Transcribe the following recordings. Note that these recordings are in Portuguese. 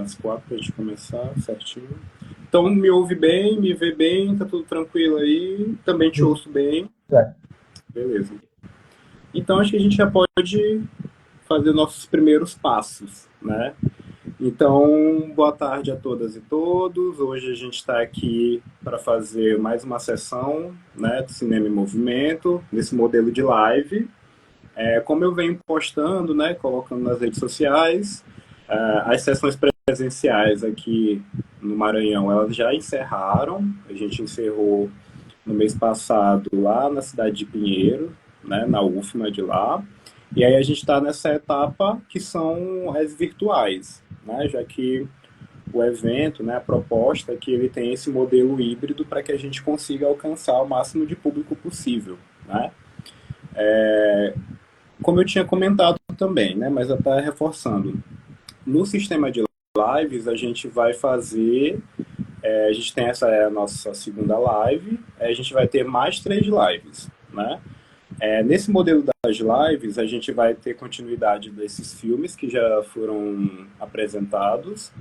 às 4 para a gente começar certinho. Então, me ouve bem, me vê bem, tá tudo tranquilo aí, também te Sim, ouço bem, é. beleza. Então, acho que a gente já pode fazer nossos primeiros passos, né? Então, boa tarde a todas e todos. Hoje a gente está aqui para fazer mais uma sessão, né, do Cinema em Movimento, nesse modelo de live. Como eu venho postando, né, colocando nas redes sociais, as sessões presenciais aqui no Maranhão, elas já encerraram. A gente encerrou no mês passado lá na cidade de Pinheiro, né, na UFMA de lá. E aí a gente está nessa etapa que são as virtuais, né, já que o evento, né, a proposta é que ele tem esse modelo híbrido para que a gente consiga alcançar o máximo de público possível, né? Como eu tinha comentado também, né, mas até reforçando, no sistema de lives a gente vai fazer, a gente tem essa é a nossa segunda live, a gente vai ter mais 3 lives, né? Nesse modelo das lives a gente vai ter continuidade desses filmes que já foram apresentados,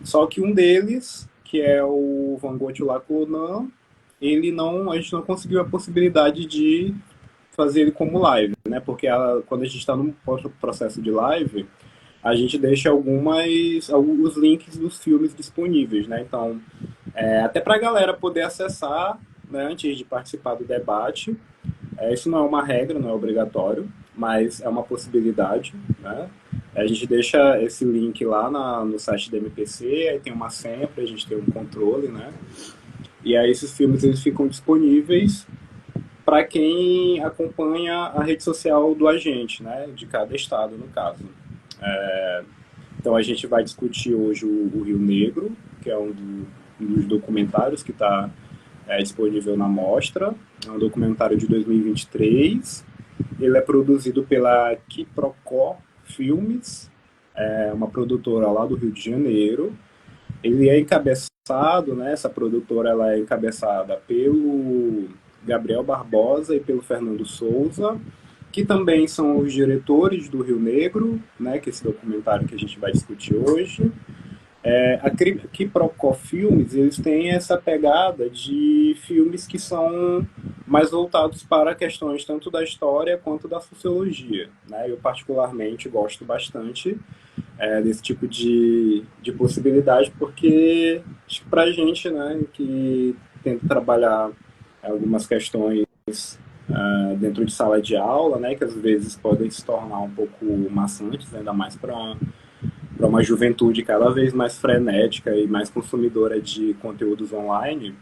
só que um deles, que é o Van Gogh Laconan, ele não, a gente não conseguiu a possibilidade de fazer ele como live, né? Porque quando a gente está no processo de live, a gente deixa alguns links dos filmes disponíveis, né? Então, até para a galera poder acessar, né, antes de participar do debate. Isso não é uma regra, não é obrigatório, mas é uma possibilidade, né? A gente deixa esse link lá no site da MPC, aí tem uma senha para a gente ter um controle, né? E aí esses filmes eles ficam disponíveis para quem acompanha a rede social do agente, né? De cada estado, no caso. Então a gente vai discutir hoje o Rio Negro, que é um dos documentários que está disponível na mostra. É um documentário de 2023. Ele é produzido pela Quiprocó Filmes, uma produtora lá do Rio de Janeiro. Ele é encabeçado, né, essa produtora ela é encabeçada pelo Gabriel Barbosa e pelo Fernando Souza, que também são os diretores do Rio Negro, né, que é esse documentário que a gente vai discutir hoje. Aqui Procó Filmes, eles têm essa pegada de filmes que são mais voltados para questões tanto da história quanto da sociologia, né? Eu particularmente gosto bastante desse tipo de possibilidade, porque acho que para a gente, né, que tenta trabalhar algumas questões dentro de sala de aula, né, que às vezes podem se tornar um pouco maçantes, ainda mais para uma juventude cada vez mais frenética e mais consumidora de conteúdos online,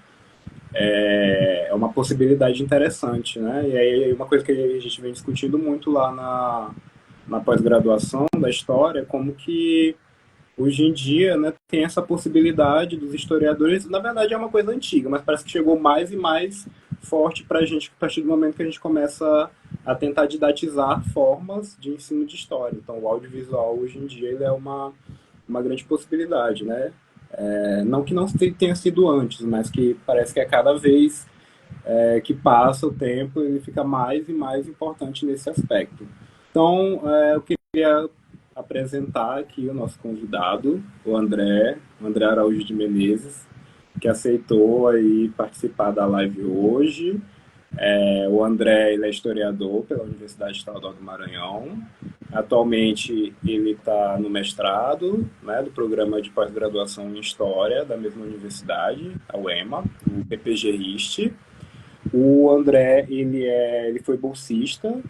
é uma possibilidade interessante, né? E aí uma coisa que a gente vem discutindo muito lá na pós-graduação da história, é como que hoje em dia, né, tem essa possibilidade dos historiadores, na verdade é uma coisa antiga, mas parece que chegou mais e mais forte para a gente a partir do momento que a gente começa a tentar didatizar formas de ensino de história. Então, o audiovisual hoje em dia ele é uma grande possibilidade, né? Não que não tenha sido antes, mas que parece que a cada vez que passa o tempo ele fica mais e mais importante nesse aspecto. Então, eu queria apresentar aqui o nosso convidado, o André Araújo de Menezes, que aceitou aí participar da live hoje. O André ele é historiador pela Universidade Estadual do Maranhão. Atualmente ele está no mestrado, né, do programa de pós-graduação em História da mesma universidade, a UEMA, o PPG-RIST. O André ele foi bolsista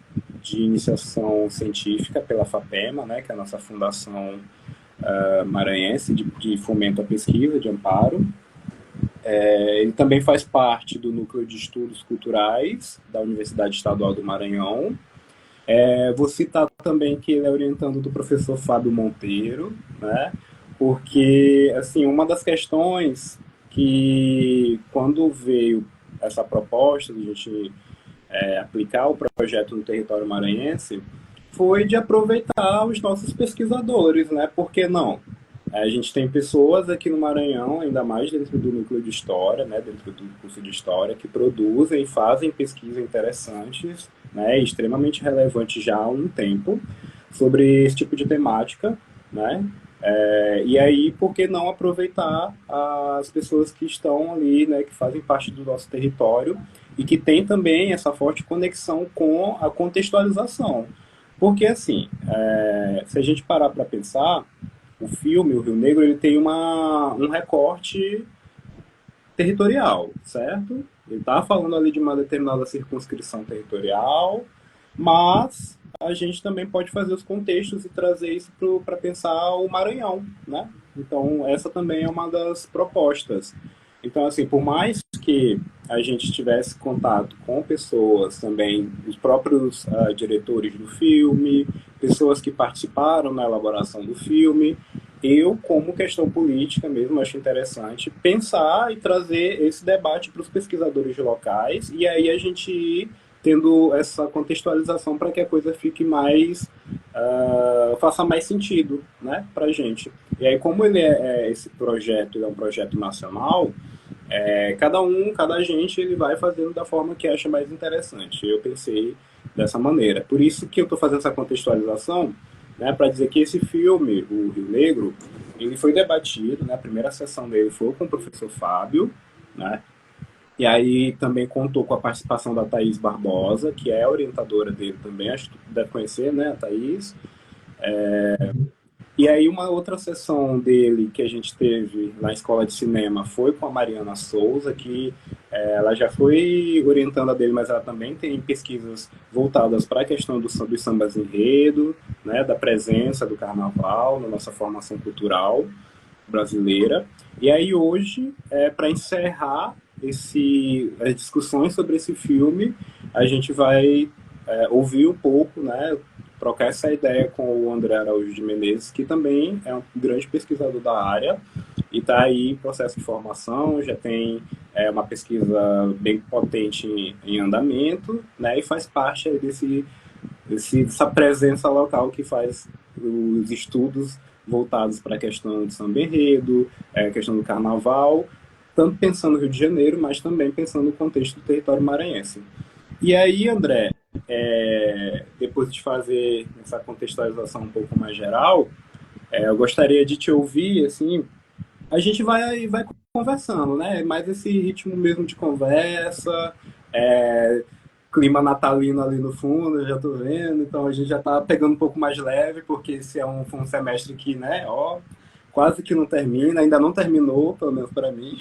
de iniciação científica pela FAPEMA, né, que é a nossa fundação maranhense de fomento à pesquisa, de amparo. Ele também faz parte do Núcleo de Estudos Culturais da Universidade Estadual do Maranhão. Vou citar também que ele é orientando do professor Fábio Monteiro, né? Porque, assim, uma das questões que, quando veio essa proposta de a gente aplicar o projeto no território maranhense, foi de aproveitar os nossos pesquisadores, né? Por que não? A gente tem pessoas aqui no Maranhão, ainda mais dentro do núcleo de história, né, dentro do curso de história, que produzem e fazem pesquisas interessantes, né, extremamente relevantes já há um tempo, sobre esse tipo de temática, né? E aí, por que não aproveitar as pessoas que estão ali, né, que fazem parte do nosso território e que tem também essa forte conexão com a contextualização? Porque, assim, se a gente parar para pensar, o filme, o Rio Negro, ele tem um recorte territorial, certo? Ele está falando ali de uma determinada circunscrição territorial, mas a gente também pode fazer os contextos e trazer isso para pensar o Maranhão, né? Então, essa também é uma das propostas. Então, assim, por mais que a gente tivesse contato com pessoas também, os próprios diretores do filme, pessoas que participaram na elaboração do filme, eu, como questão política mesmo, acho interessante pensar e trazer esse debate para os pesquisadores locais e aí a gente ir tendo essa contextualização para que a coisa fique mais faça mais sentido, né, para a gente. E aí como esse projeto é um projeto nacional, cada agente ele vai fazendo da forma que acha mais interessante. Eu pensei dessa maneira. Por isso que eu estou fazendo essa contextualização, né, para dizer que esse filme, o Rio Negro, ele foi debatido, né, a primeira sessão dele foi com o professor Fábio, né, e aí também contou com a participação da Thaís Barbosa, que é a orientadora dele também, acho que tu deve conhecer, né, a Thaís. E aí uma outra sessão dele que a gente teve na escola de cinema foi com a Mariana Souza, que ela já foi orientando a dele, mas ela também tem pesquisas voltadas para a questão dos sambas enredo, né, da presença do carnaval na nossa formação cultural brasileira. E aí hoje, para encerrar as discussões sobre esse filme, a gente vai ouvir um pouco, né, trocar essa ideia com o André Araújo de Menezes, que também é um grande pesquisador da área e está aí em processo de formação, já tem uma pesquisa bem potente em andamento, né, e faz parte aí dessa presença local que faz os estudos voltados para a questão de samba enredo, a questão do carnaval, tanto pensando no Rio de Janeiro, mas também pensando no contexto do território maranhense. E aí, André, depois de fazer essa contextualização um pouco mais geral, eu gostaria de te ouvir, assim, a gente vai conversando, né? Mais esse ritmo mesmo de conversa, clima natalino ali no fundo, eu já tô vendo, então a gente já tá pegando um pouco mais leve, porque esse foi um semestre que, né, ó, quase que não termina, ainda não terminou, pelo menos para mim.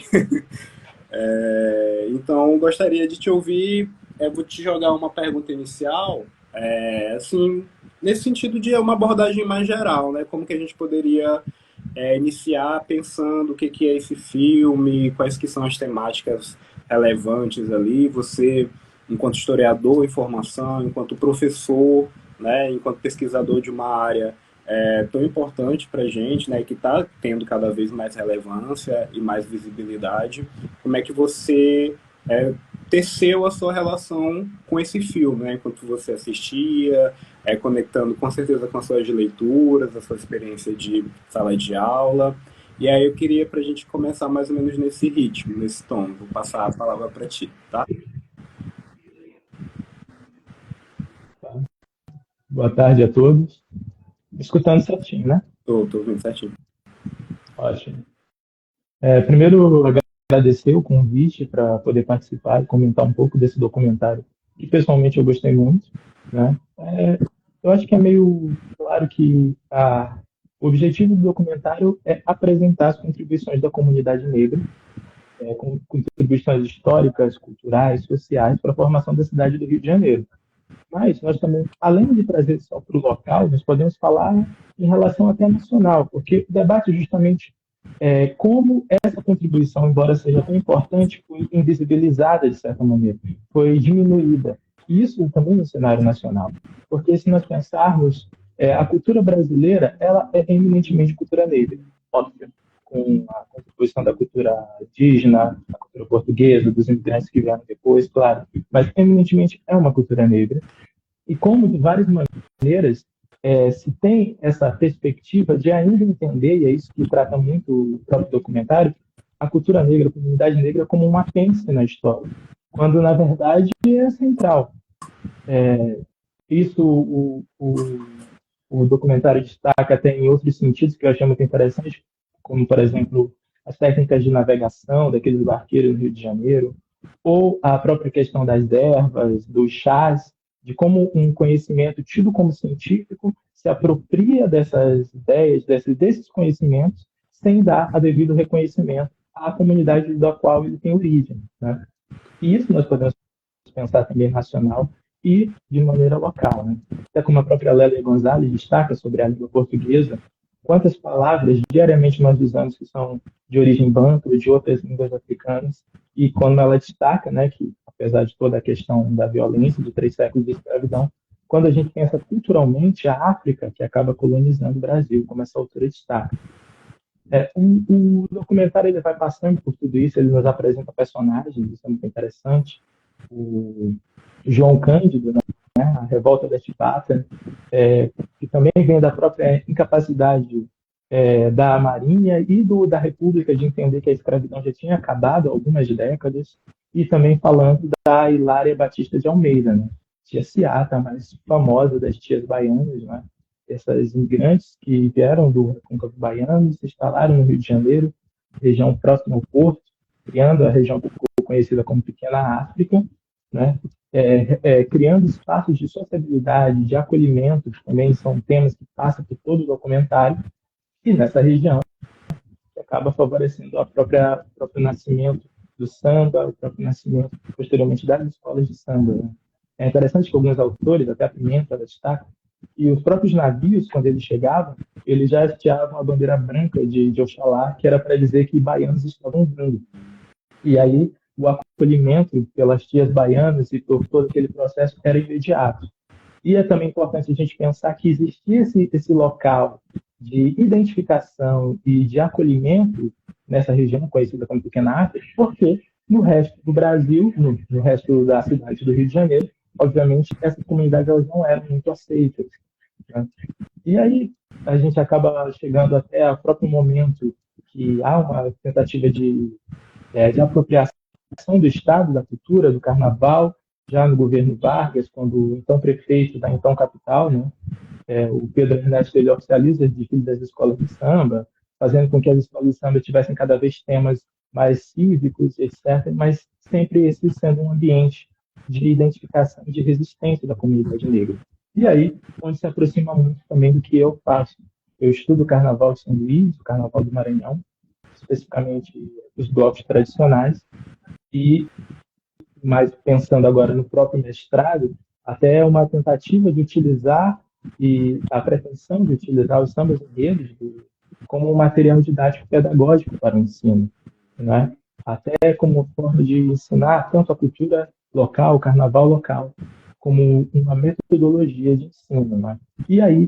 Então, gostaria de te ouvir. Vou te jogar uma pergunta inicial, assim, nesse sentido de uma abordagem mais geral, né? Como que a gente poderia iniciar pensando o que é esse filme, quais que são as temáticas relevantes ali. Você, enquanto historiador em formação, enquanto professor, né? Enquanto pesquisador de uma área tão importante para a gente, né, que está tendo cada vez mais relevância e mais visibilidade, como é que você teceu a sua relação com esse filme, né, enquanto você assistia, conectando com certeza com as suas leituras, a sua experiência de sala de aula. E aí eu queria para a gente começar mais ou menos nesse ritmo, nesse tom. Vou passar a palavra para ti, tá? Tá? Boa tarde a todos. Escutando certinho, né? Tô ouvindo certinho. Ótimo. Primeiro, agradecer o convite para poder participar e comentar um pouco desse documentário, que pessoalmente eu gostei muito, né? Eu acho que é meio claro que o objetivo do documentário é apresentar as contribuições da comunidade negra, com contribuições históricas, culturais, sociais para a formação da cidade do Rio de Janeiro. Mas nós também, além de trazer só para o local, nós podemos falar em relação até nacional, porque o debate justamente como essa contribuição, embora seja tão importante, foi invisibilizada de certa maneira, foi diminuída. Isso também no cenário nacional, porque se nós pensarmos, a cultura brasileira ela é eminentemente cultura negra, óbvio, com a contribuição da cultura indígena, da cultura portuguesa, dos imigrantes que vieram depois, claro, mas eminentemente é uma cultura negra. E como, de várias maneiras, se tem essa perspectiva de ainda entender, e é isso que trata muito o próprio documentário, a cultura negra, a comunidade negra como um apêndice na história, quando, na verdade, é central. Isso, o o documentário destaca até em outros sentidos que eu achei muito interessante, como, por exemplo, as técnicas de navegação daqueles barqueiros no Rio de Janeiro, ou a própria questão das ervas, dos chás, de como um conhecimento tido como científico se apropria dessas ideias, desses conhecimentos, sem dar a devido reconhecimento à comunidade da qual ele tem origem, né? E isso nós podemos pensar também nacional e de maneira local, né? Até como a própria Lélia Gonzalez destaca sobre a língua portuguesa, quantas palavras diariamente nós usamos que são de origem banto ou de outras línguas africanas, e quando ela destaca, né, que apesar de toda a questão da violência de 3 séculos de escravidão, quando a gente pensa culturalmente, a África que acaba colonizando o Brasil, como essa autora destaca. O documentário ele vai passando por tudo isso, ele nos apresenta personagens, isso é muito interessante. O João Cândido, né, a revolta da Chibata, que também vem da própria incapacidade da Marinha e da República de entender que a escravidão já tinha acabado há algumas décadas, e também falando da Hilária Batista de Almeida, né, tia Ciata, a mais famosa das tias baianas, né, essas imigrantes que vieram do Recôncavo Baiano, se instalaram no Rio de Janeiro, região próxima ao Porto, criando a região que ficou conhecida como Pequena África, né? Criando espaços de sociabilidade, de acolhimento, que também são temas que passam por todo o documentário, e nessa região que acaba favorecendo o próprio nascimento do samba, o próprio nascimento, posteriormente, das escolas de samba, né? É interessante que alguns autores, até a Pimenta, ela destaca, e os próprios navios, quando eles chegavam, eles já hasteavam a bandeira branca de Oxalá, que era para dizer que baianos estavam vindo. E aí o acolhimento pelas tias baianas e por todo aquele processo era imediato. E é também importante a gente pensar que existia esse local de identificação e de acolhimento nessa região conhecida como Pequena África, porque no resto do Brasil, no resto da cidade do Rio de Janeiro, obviamente, essas comunidades elas não eram muito aceitas, né? E aí a gente acaba chegando até o próprio momento que há uma tentativa de apropriação do Estado, da cultura, do carnaval, já no governo Vargas, quando o então prefeito da então capital, né, o Pedro Ernesto, ele oficializa os desfiles das escolas de samba, fazendo com que as escolas de samba tivessem cada vez temas mais cívicos, etc., mas sempre esse sendo um ambiente de identificação e de resistência da comunidade negra. E aí, onde se aproxima muito também do que eu faço. Eu estudo o Carnaval de São Luís, o Carnaval do Maranhão, especificamente os blocos tradicionais, e, mais pensando agora no próprio mestrado, até uma tentativa de utilizar e a pretensão de utilizar os sambas enredos como um material didático pedagógico para o ensino, né? Até como forma de ensinar tanto a cultura local, o carnaval local, como uma metodologia de ensino, né? E aí,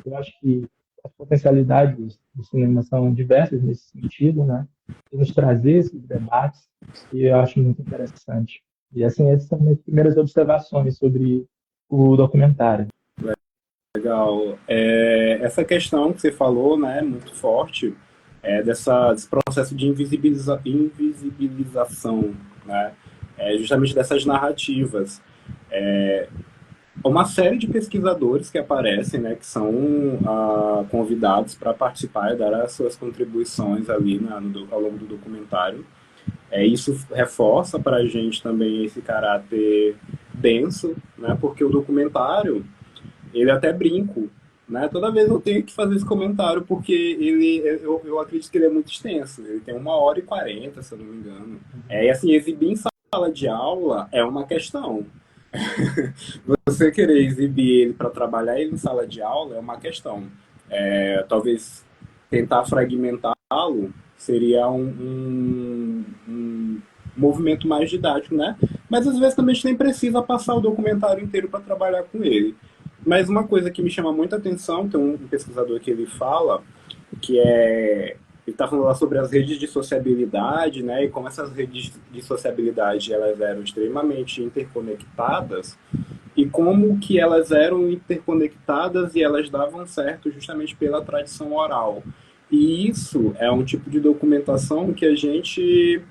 eu acho que as potencialidades do cinema são diversas nesse sentido, né? De nos trazer esses debates, e eu acho muito interessante. E assim, essas são minhas primeiras observações sobre o documentário. Legal. Essa questão que você falou, né, muito forte, desse processo de invisibilização, né, justamente dessas narrativas. Uma série de pesquisadores que aparecem, né, que são convidados para participar e dar as suas contribuições ali ao longo do documentário. Isso reforça para a gente também esse caráter denso, né, porque o documentário, ele até brinco, né? Toda vez eu tenho que fazer esse comentário, porque eu acredito que ele é muito extenso. Ele tem 1h40, se eu não me engano. E assim, exibir em sala de aula é uma questão. Você querer exibir ele para trabalhar ele em sala de aula é uma questão. Talvez tentar fragmentá-lo seria um movimento mais didático, né? Mas às vezes também a gente nem precisa passar o documentário inteiro para trabalhar com ele. Mas uma coisa que me chama muita atenção, tem um pesquisador que ele fala, ele está falando lá sobre as redes de sociabilidade, né, e como essas redes de sociabilidade elas eram extremamente interconectadas, e como que elas eram interconectadas e elas davam certo justamente pela tradição oral. E isso é um tipo de documentação que a gente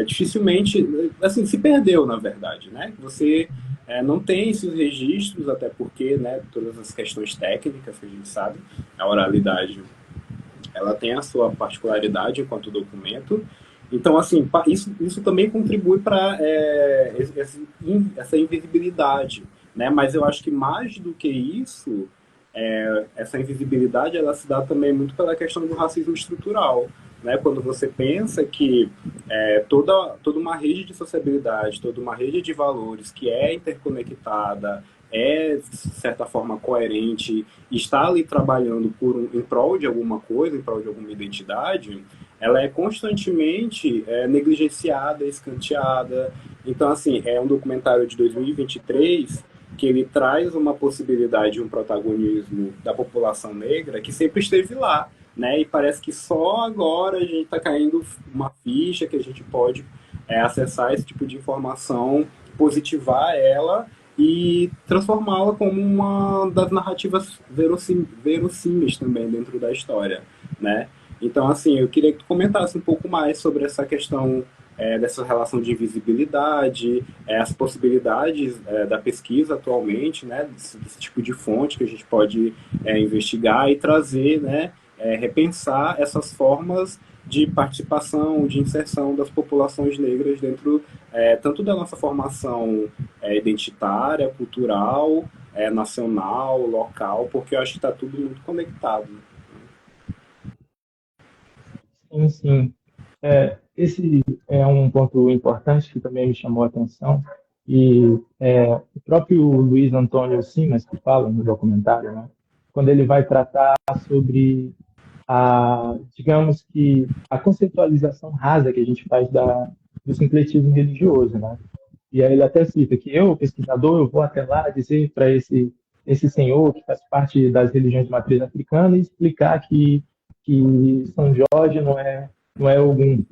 dificilmente, assim, se perdeu, na verdade, né? Você não tem esses registros, até porque, né, todas as questões técnicas que a gente sabe, a oralidade, ela tem a sua particularidade enquanto documento. Então, assim, isso também contribui para essa invisibilidade, né? Mas eu acho que mais do que isso, essa invisibilidade ela se dá também muito pela questão do racismo estrutural, né? Quando você pensa que toda uma rede de sociabilidade, toda uma rede de valores que é interconectada, de certa forma coerente, está ali trabalhando em prol de alguma coisa, em prol de alguma identidade, ela é constantemente negligenciada, escanteada. Então, assim, é um documentário de 2023 que ele traz uma possibilidade de um protagonismo da população negra que sempre esteve lá, né? E parece que só agora a gente está caindo uma ficha que a gente pode acessar esse tipo de informação, positivar ela e transformá-la como uma das narrativas verossímeis também dentro da história, né? Então, assim, eu queria que tu comentasse um pouco mais sobre essa questão dessa relação de invisibilidade, as possibilidades da pesquisa atualmente, né, desse tipo de fonte que a gente pode investigar e trazer, né, repensar essas formas de participação, de inserção das populações negras dentro tanto da nossa formação identitária, cultural, nacional, local, porque eu acho que está tudo muito conectado. Sim, sim. Esse é um ponto importante que também me chamou a atenção, e o próprio Luiz Antônio Simas, que fala no documentário, né, quando ele vai tratar sobre digamos que, a conceitualização rasa que a gente faz do sincretismo religioso, né? E aí ele até cita que eu, pesquisador, eu vou até lá dizer para esse senhor que faz parte das religiões de matriz africana e explicar que São Jorge não é algum,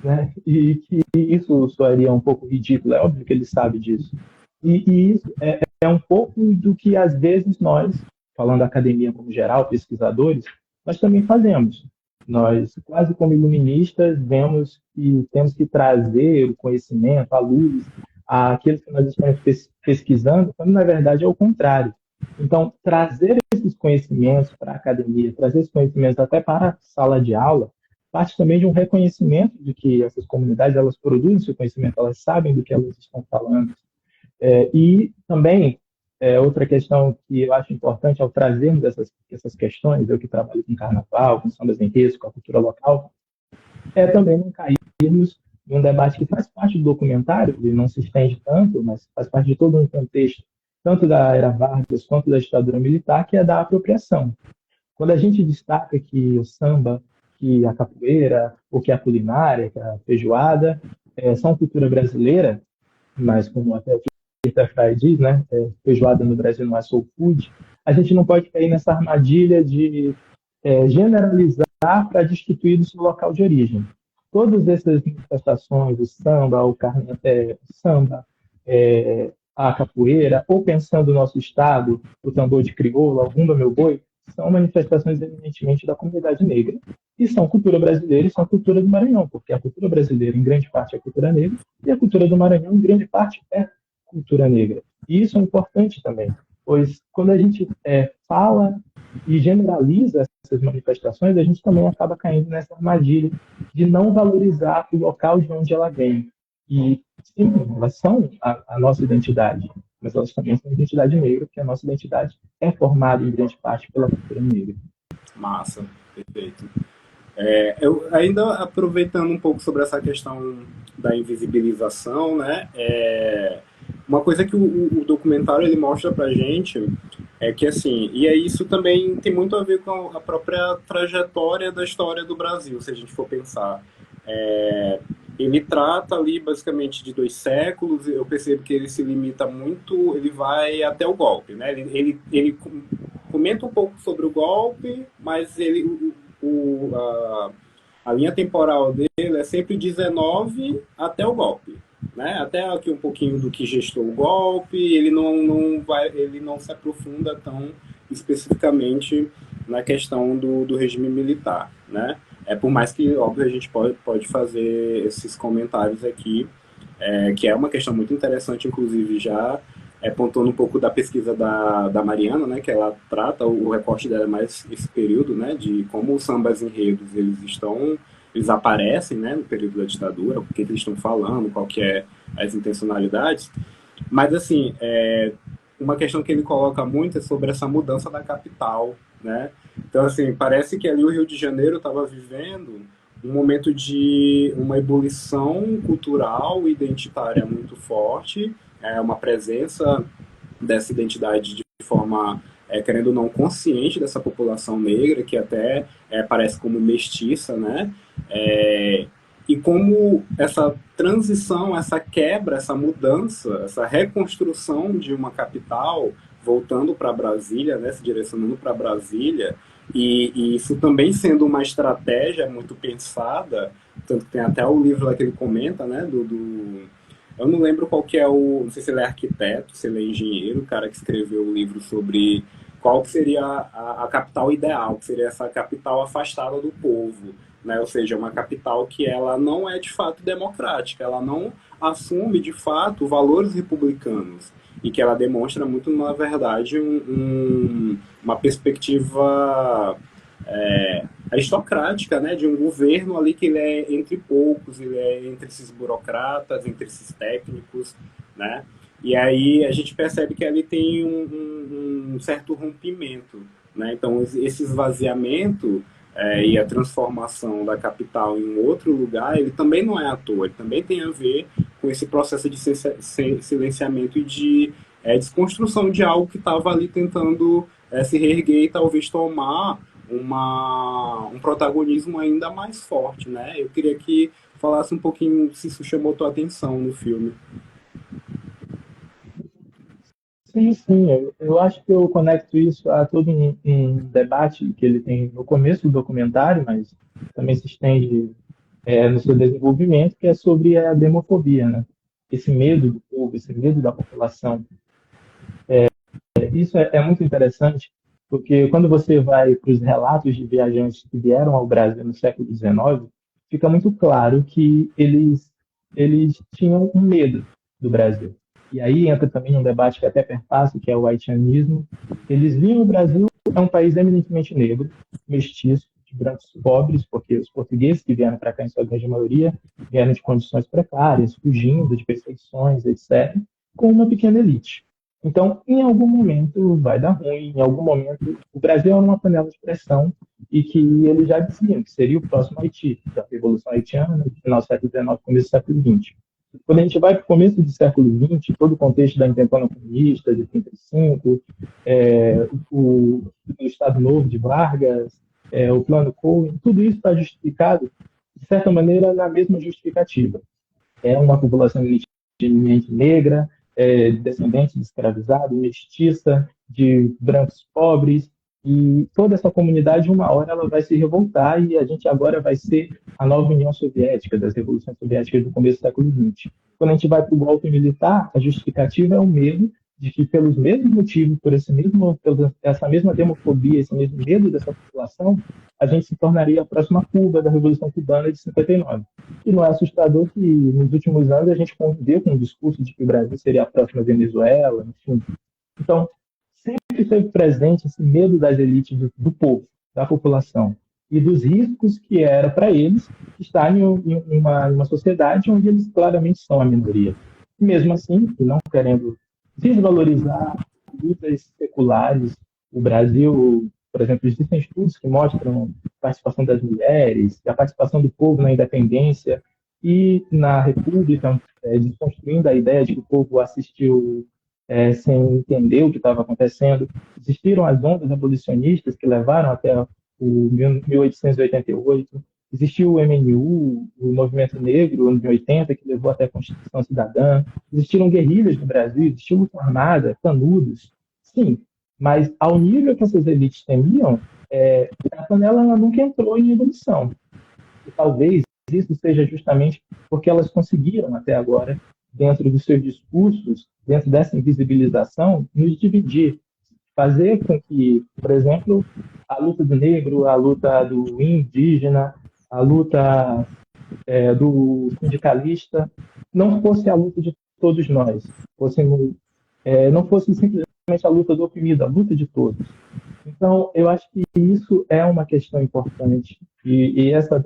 né? E que isso soaria um pouco ridículo, é óbvio que ele sabe disso. E isso é um pouco do que, às vezes, nós, falando da academia como geral, pesquisadores, nós também fazemos. Nós, quase como iluministas, vemos que temos que trazer o conhecimento, a luz, àquilo que nós estamos pesquisando, quando, na verdade, é o contrário. Então, trazer esses conhecimentos para a academia, trazer esses conhecimentos até para a sala de aula, parte também de um reconhecimento de que essas comunidades elas produzem seu conhecimento, elas sabem do que elas estão falando. E também, outra questão que eu acho importante ao trazermos essas questões, eu que trabalho com carnaval, com sambas enredos, com a cultura local, é também não cairmos num debate que faz parte do documentário, ele não se estende tanto, mas faz parte de todo um contexto, tanto da era Vargas quanto da ditadura militar, que é da apropriação. Quando a gente destaca que o samba, que a capoeira, ou que a culinária, que a feijoada, são cultura brasileira, mas como até o Peter Fry diz, né, feijoada no Brasil não é soul food, a gente não pode cair nessa armadilha de generalizar para destituir do seu local de origem. Todas essas manifestações, o samba, samba, a capoeira, ou pensando no nosso estado, o tambor de crioula, o bumba meu boi, são manifestações eminentemente da comunidade negra e são cultura brasileira e são cultura do Maranhão, porque a cultura brasileira, em grande parte, é cultura negra e a cultura do Maranhão, em grande parte, é cultura negra. E isso é importante também, pois quando a gente fala e generaliza essas manifestações, a gente também acaba caindo nessa armadilha de não valorizar o local de onde ela vem. E, sim, elas são a nossa identidade, mas elas também são a identidade negra, porque a nossa identidade é formada em grande parte pela cultura negra. Massa, perfeito. Eu ainda aproveitando um pouco sobre essa questão da invisibilização, né? Uma coisa que o documentário ele mostra pra gente é que assim, e aí isso também tem muito a ver com a própria trajetória da história do Brasil, se a gente for pensar. Ele trata ali basicamente de 2 séculos. Eu percebo que ele se limita muito, ele vai até o golpe, né? Ele comenta um pouco sobre o golpe, mas a linha temporal dele é sempre 19 até o golpe, né? Até aqui um pouquinho do que gestou o golpe. Ele não se aprofunda tão especificamente na questão do regime militar, né? Por mais que, óbvio, a gente pode fazer esses comentários aqui, que é uma questão muito interessante, inclusive já pontuando um pouco da pesquisa da Mariana, né, que ela trata, o recorte dela é mais esse período, né, de como os sambas enredos, eles aparecem, né, no período da ditadura, o que eles estão falando, qual que é as intencionalidades, mas, assim, uma questão que ele coloca muito é sobre essa mudança da capital, né? Então, assim, parece que ali o Rio de Janeiro estava vivendo um momento de uma ebulição cultural e identitária muito forte, uma presença dessa identidade de forma, querendo ou não, consciente dessa população negra, que até parece como mestiça, né? É, e como essa transição, essa quebra, essa mudança, essa reconstrução de uma capital voltando para Brasília, né, se direcionando para Brasília, e isso também sendo uma estratégia muito pensada, tanto que tem até o livro lá que ele comenta, né, eu não lembro qual que é não sei se ele é arquiteto, se ele é engenheiro, o cara que escreveu o livro sobre qual que seria a capital ideal, que seria essa capital afastada do povo, né? Ou seja, uma capital que ela não é de fato democrática, ela não assume de fato valores republicanos e que ela demonstra muito, na verdade, uma perspectiva aristocrática, né, de um governo ali que ele é entre poucos, ele é entre esses burocratas, entre esses técnicos, né? E aí a gente percebe que ali tem um certo rompimento, né? Então esse esvaziamento e a transformação da capital em um outro lugar, ele também não é à toa, ele também tem a ver com esse processo de silenciamento e de desconstrução de algo que estava ali tentando se reerguer e talvez tomar um protagonismo ainda mais forte, né? Eu queria que falasse um pouquinho se isso chamou tua atenção no filme. Sim, sim, eu acho que eu conecto isso a todo um debate que ele tem no começo do documentário, mas também se estende no seu desenvolvimento, que é sobre a demofobia, né? Esse medo do povo, esse medo da população. Isso é muito interessante, porque quando você vai para os relatos de viajantes que vieram ao Brasil no século XIX, fica muito claro que eles tinham um medo do Brasil. E aí entra também um debate que até perpassa, que é o haitianismo. Eles viam o Brasil é um país eminentemente negro, mestiço, de brancos pobres, porque os portugueses que vieram para cá, em sua grande maioria, vieram de condições precárias, fugindo de perseguições, etc., com uma pequena elite. Então, em algum momento vai dar ruim, em algum momento o Brasil era uma panela de pressão e que eles já diziam que seria o próximo Haiti, da Revolução Haitiana, no final do século XIX, começo do século XX. Quando a gente vai para o começo do século XX, todo o contexto da intentona comunista de 35, o Estado Novo de Vargas, o Plano Collor, tudo isso está justificado, de certa maneira, na mesma justificativa. É uma população eminentemente negra, descendente de escravizado, mestiça, de brancos pobres, e toda essa comunidade, uma hora, ela vai se revoltar e a gente agora vai ser a nova União Soviética, das revoluções soviéticas do começo do século XX. Quando a gente vai para o golpe militar, a justificativa é o medo de que, pelos mesmos motivos, por essa mesma demofobia, esse mesmo medo dessa população, a gente se tornaria a próxima Cuba da Revolução Cubana de 59. E não é assustador que, nos últimos anos, a gente conviveu com o discurso de que o Brasil seria a próxima Venezuela, enfim. Então, sempre esteve presente esse medo das elites do povo, da população, e dos riscos que era para eles estar em uma sociedade onde eles claramente são a minoria. E mesmo assim, e não querendo desvalorizar lutas seculares, o Brasil, por exemplo, existem estudos que mostram a participação das mulheres, a participação do povo na independência e na República, desconstruindo a ideia de que o povo assistiu sem entender o que estava acontecendo. Existiram as ondas abolicionistas que levaram até o 1888. Existiu o MNU, o Movimento Negro, no 80, que levou até a Constituição Cidadã. Existiram guerrilhas no Brasil, existiu luta armada, canudos. Sim, mas ao nível que essas elites temiam, a panela ela nunca entrou em evolução. E talvez isso seja justamente porque elas conseguiram até agora, dentro dos seus discursos, dentro dessa invisibilização, nos dividir, fazer com que, por exemplo, a luta do negro, a luta do indígena, a luta do sindicalista, não fosse a luta de todos nós, fossemos não fosse simplesmente a luta do oprimido, a luta de todos. Então, eu acho que isso é uma questão importante. E essa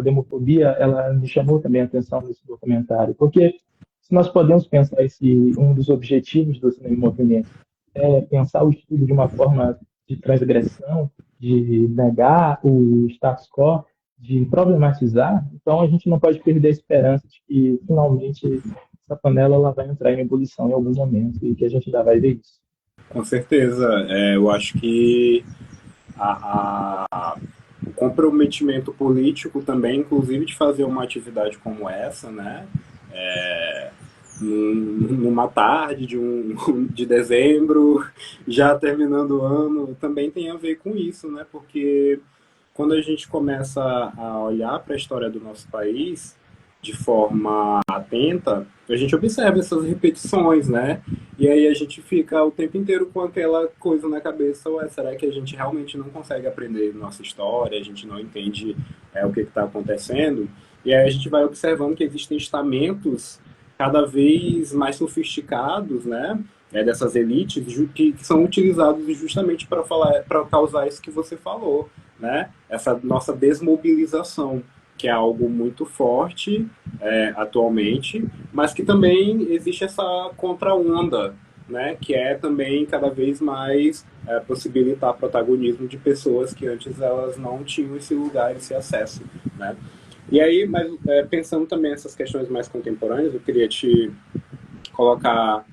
demofobia, ela me chamou também a atenção nesse documentário, porque se nós podemos pensar esse um dos objetivos do cinema em movimento é pensar o estudo de uma forma de transgressão, de negar o status quo, de problematizar, então a gente não pode perder a esperança de que finalmente essa panela ela vai entrar em ebulição em algum momento e que a gente ainda vai ver isso. Com certeza. Eu acho que o comprometimento político também, inclusive de fazer uma atividade como essa, né? Numa tarde de dezembro, já terminando o ano, também tem a ver com isso, né? Porque quando a gente começa a olhar para a história do nosso país de forma atenta, a gente observa essas repetições, né? E aí a gente fica o tempo inteiro com aquela coisa na cabeça, ué, será que a gente realmente não consegue aprender nossa história, a gente não entende o que está acontecendo? E aí a gente vai observando que existem estamentos cada vez mais sofisticados, né? Dessas elites que são utilizados justamente para falar, para causar isso que você falou, né? Essa nossa desmobilização, que é algo muito forte atualmente, mas que também existe essa contra-onda, né? Que é também cada vez mais possibilitar protagonismo de pessoas que antes elas não tinham esse lugar, esse acesso, né? E aí, mas pensando também nessas questões mais contemporâneas, eu queria te colocar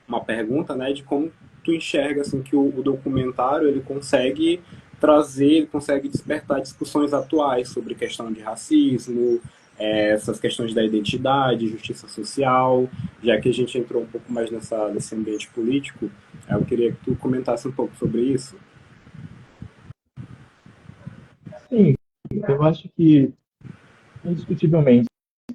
uma pergunta, né, de como tu enxerga assim que o documentário ele consegue trazer, ele consegue despertar discussões atuais sobre questão de racismo, essas questões da identidade, justiça social, já que a gente entrou um pouco mais nesse ambiente político, eu queria que tu comentasse um pouco sobre isso. Sim, eu acho que, indiscutivelmente,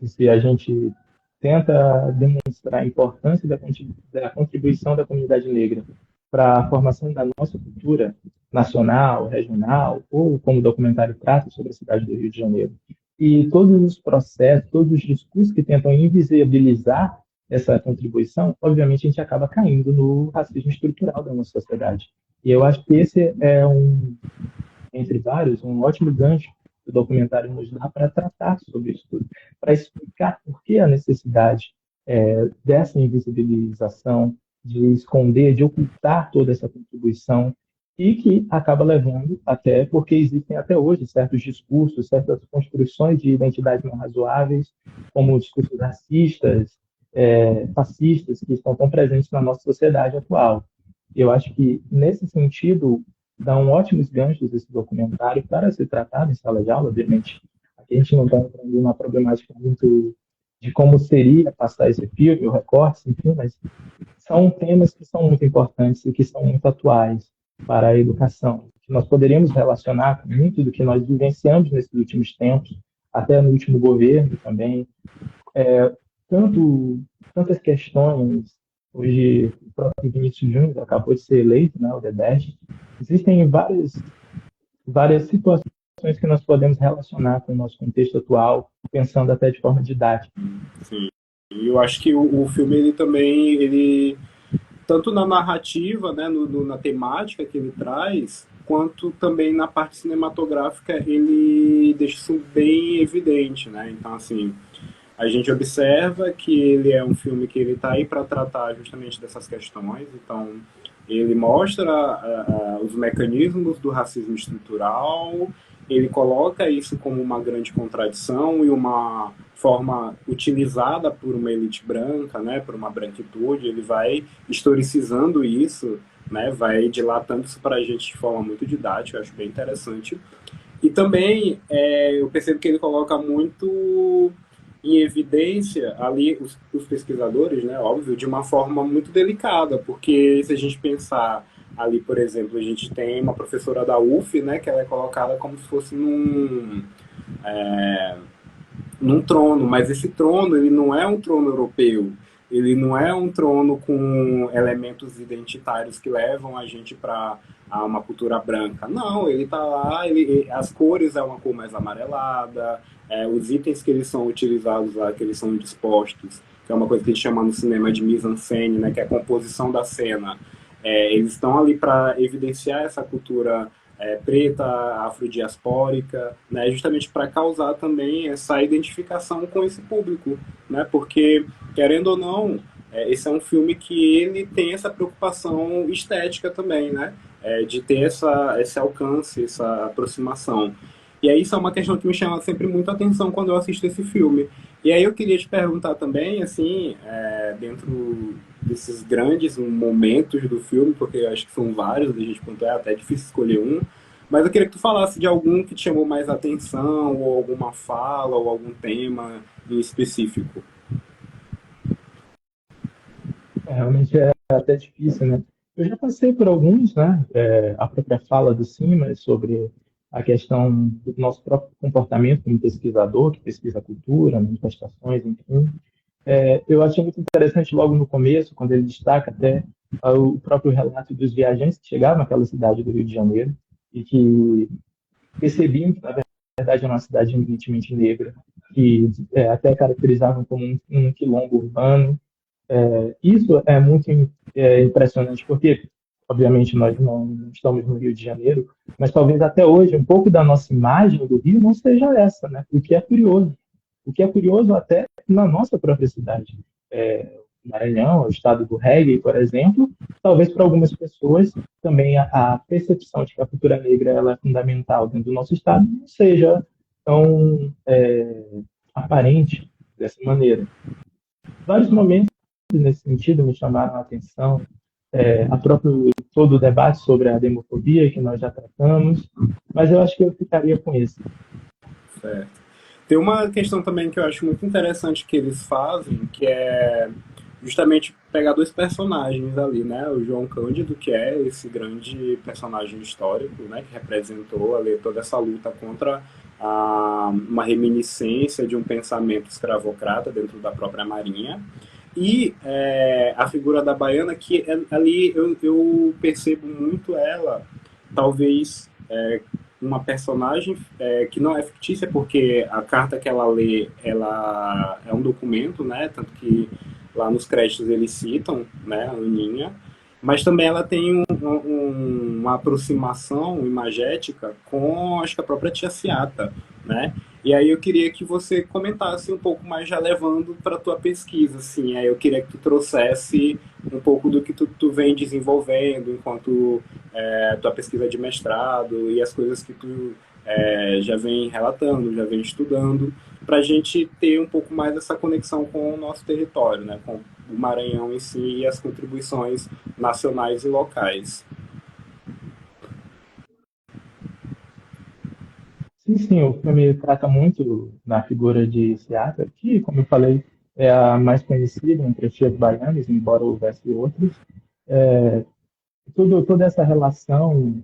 se a gente tenta demonstrar a importância da contribuição da comunidade negra para a formação da nossa cultura nacional, regional, ou como o documentário trata sobre a cidade do Rio de Janeiro. E todos os processos, todos os discursos que tentam invisibilizar essa contribuição, obviamente a gente acaba caindo no racismo estrutural da nossa sociedade. E eu acho que esse é entre vários, um ótimo gancho que o documentário nos dá para tratar sobre isso tudo, para explicar por que a necessidade dessa invisibilização, de esconder, de ocultar toda essa contribuição, e que acaba levando até, porque existem até hoje certos discursos, certas construções de identidade não razoáveis, como discursos racistas, fascistas, que estão tão presentes na nossa sociedade atual. Eu acho que, nesse sentido, dão ótimos ganchos esse documentário para ser tratado em sala de aula, obviamente. Aqui a gente não está entrando numa problemática muito de como seria passar esse filme, o recorte, enfim, mas são temas que são muito importantes e que são muito atuais para a educação, que nós poderíamos relacionar com muito do que nós vivenciamos nesses últimos tempos, até no último governo também, tanto, tantas questões. Hoje, o próprio Vinícius Júnior acabou de ser eleito, né, o D10. Existem várias situações que nós podemos relacionar com o nosso contexto atual, pensando até de forma didática. Sim. E eu acho que o filme ele também ele tanto na narrativa, né, na temática que ele traz, quanto também na parte cinematográfica ele deixa isso bem evidente, né? Então assim, a gente observa que ele é um filme que ele está aí para tratar justamente dessas questões. Então, ele mostra os mecanismos do racismo estrutural, ele coloca isso como uma grande contradição e uma forma utilizada por uma elite branca, né, por uma branquitude. Ele vai historicizando isso, né, vai dilatando isso para a gente de forma muito didática, eu acho bem interessante. E também eu percebo que ele coloca muito em evidência ali os pesquisadores, né, óbvio, de uma forma muito delicada, porque se a gente pensar ali, por exemplo, a gente tem uma professora da UF, né, que ela é colocada como se fosse num trono, mas esse trono ele não é um trono europeu, ele não é um trono com elementos identitários que levam a gente para uma cultura branca. Não, ele está lá, as cores é uma cor mais amarelada, os itens que eles são utilizados lá, que eles são dispostos, que é uma coisa que a gente chama no cinema de mise-en-scène, né, que é a composição da cena. Eles estão ali para evidenciar essa cultura preta, afrodiaspórica, né, justamente para causar também essa identificação com esse público, né, porque, querendo ou não, esse é um filme que ele tem essa preocupação estética também, né, de ter esse alcance, essa aproximação. E aí isso é uma questão que me chama sempre muito a atenção quando eu assisto esse filme. E aí eu queria te perguntar também, assim, dentro desses grandes momentos do filme, porque eu acho que são vários, a gente pontuar, é até difícil escolher um, mas eu queria que tu falasse de algum que te chamou mais atenção, ou alguma fala, ou algum tema em específico. Realmente é até difícil, né? Eu já passei por alguns, né? A própria fala do Simas sobre a questão do nosso próprio comportamento como pesquisador, que pesquisa cultura, manifestações, enfim. Eu achei muito interessante logo no começo, quando ele destaca até o próprio relato dos viajantes que chegavam naquela cidade do Rio de Janeiro e que percebiam que, na verdade, é uma cidade eminentemente negra, que até caracterizavam como um quilombo urbano. Isso é muito impressionante, porque, obviamente, nós não estamos no Rio de Janeiro, mas talvez até hoje um pouco da nossa imagem do Rio não seja essa, né? O que é curioso. O que é curioso até na nossa própria cidade. Maranhão, o estado do reggae, por exemplo, talvez para algumas pessoas também a percepção de que a cultura negra ela é fundamental dentro do nosso estado não seja tão aparente dessa maneira. Vários momentos nesse sentido me chamaram a atenção, a próprio todo o debate sobre a demofobia que nós já tratamos, mas eu acho que eu ficaria com isso. Certo. Tem uma questão também que eu acho muito interessante que eles fazem, que é justamente pegar dois personagens ali, né? O João Cândido, que é esse grande personagem histórico, né? Que representou ali toda essa luta contra uma reminiscência de um pensamento escravocrata dentro da própria Marinha. E a figura da Baiana, que ali eu percebo muito ela, talvez uma personagem que não é fictícia, porque a carta que ela lê, ela é um documento, né? Tanto que lá nos créditos eles citam, né, a Aninha, mas também ela tem uma aproximação imagética com, acho que a própria Tia Ciata, né? E aí eu queria que você comentasse um pouco mais, já levando para a tua pesquisa, assim. Aí eu queria que tu trouxesse um pouco do que tu vem desenvolvendo enquanto tua pesquisa de mestrado e as coisas que tu já vem relatando, já vem estudando, para a gente ter um pouco mais essa conexão com o nosso território, né? Com o Maranhão em si e as contribuições nacionais e locais. Sim, sim, o filme trata muito da figura de Seattle, que, como eu falei, é a mais conhecida entre os tios baianos, embora houvesse outros. Toda essa relação,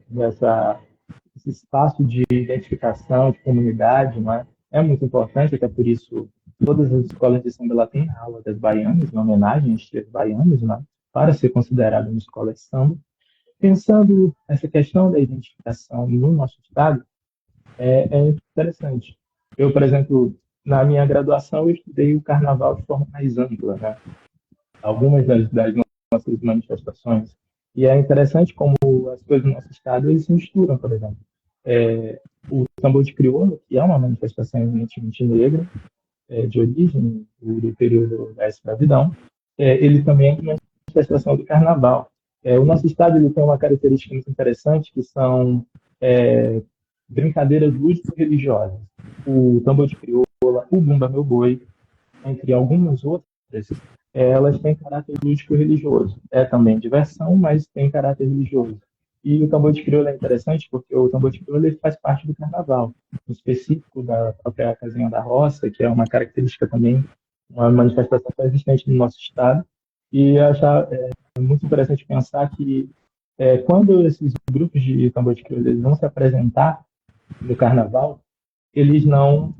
esse espaço de identificação, de comunidade, não é? É muito importante, até por isso todas as escolas de samba lá têm a aula das baianas, em homenagem aos tios baianos, não é? Para ser considerado uma escola de samba. Pensando essa questão da identificação no nosso estado, é interessante. Eu, por exemplo, na minha graduação, eu estudei o carnaval de forma mais ampla, né? Algumas das nossas manifestações. E é interessante como as coisas do nosso estado eles se misturam, por exemplo. O tambor de crioulo, que é uma manifestação eminentemente negra, de origem do período da escravidão, ele também é uma manifestação do carnaval. O nosso estado ele tem uma característica muito interessante, que são brincadeiras lúdico-religiosas. O tambor de crioula, o bumba meu boi, entre algumas outras, elas têm caráter lúdico-religioso. É também diversão, mas tem caráter religioso. E o tambor de crioula é interessante porque o tambor de crioula ele faz parte do carnaval, em específico da própria Casinha da Roça, que é uma característica também, uma manifestação existente no nosso estado. E eu acho muito interessante pensar que quando esses grupos de tambor de crioula eles vão se apresentar no carnaval, eles não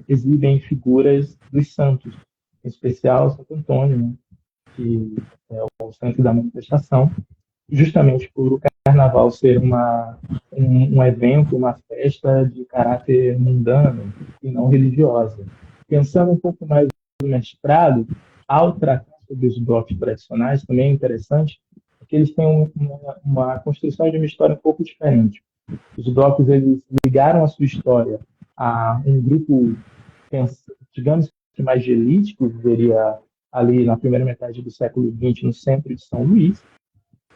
exibem figuras dos santos, em especial Santo Antônio, né, que é o santo da manifestação, justamente por o carnaval ser um evento, uma festa de caráter mundano e não religiosa. Pensando um pouco mais no mestrado, ao tratar sobre os blocos tradicionais, também é interessante, porque eles têm uma construção de uma história um pouco diferente. Os blocos, eles ligaram a sua história a um grupo, digamos que mais de elite, que viveria ali na primeira metade do século XX, no centro de São Luís,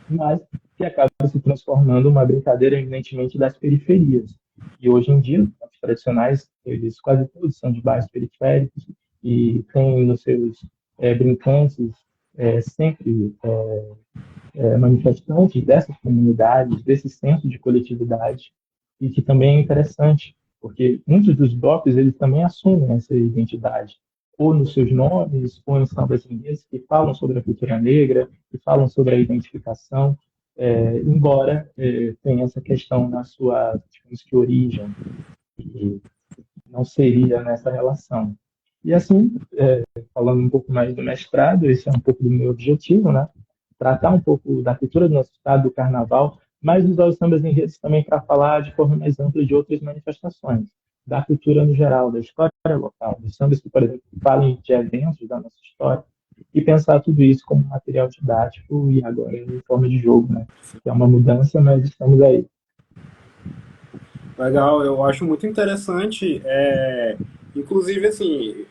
mas que acaba se transformando uma brincadeira eminentemente das periferias. E hoje em dia, os tradicionais, eles quase todos são de bairros periféricos e têm nos seus brincantes sempre manifestantes dessas comunidades, desse senso de coletividade, e que também é interessante, porque muitos dos blocos eles também assumem essa identidade, ou nos seus nomes, ou em sambas enredos que falam sobre a cultura negra, que falam sobre a identificação, embora tenha essa questão na sua, digamos que, origem, que não seria nessa relação. E assim, falando um pouco mais do mestrado, esse é um pouco do meu objetivo, né? Tratar um pouco da cultura do nosso estado, do carnaval, mas usar os sambas enredos também para falar de forma mais ampla de outras manifestações, da cultura no geral, da história local, dos sambas que, por exemplo, falem de eventos da nossa história, e pensar tudo isso como material didático e agora em forma de jogo, né? Que é uma mudança, mas estamos aí. Legal, eu acho muito interessante. Inclusive, assim,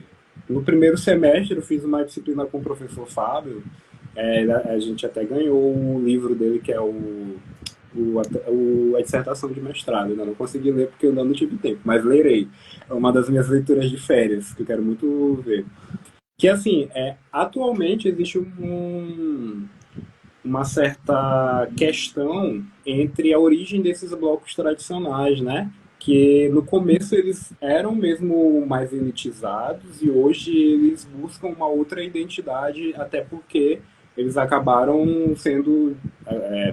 no primeiro semestre eu fiz uma disciplina com o professor Fábio. A gente até ganhou o livro dele, que é a dissertação de mestrado. Ainda não consegui ler porque eu ainda não tive tempo, mas lerei. É uma das minhas leituras de férias, que eu quero muito ver. Que, assim, atualmente existe uma certa questão entre a origem desses blocos tradicionais, né? Que no começo eles eram mesmo mais elitizados e hoje eles buscam uma outra identidade, até porque eles acabaram sendo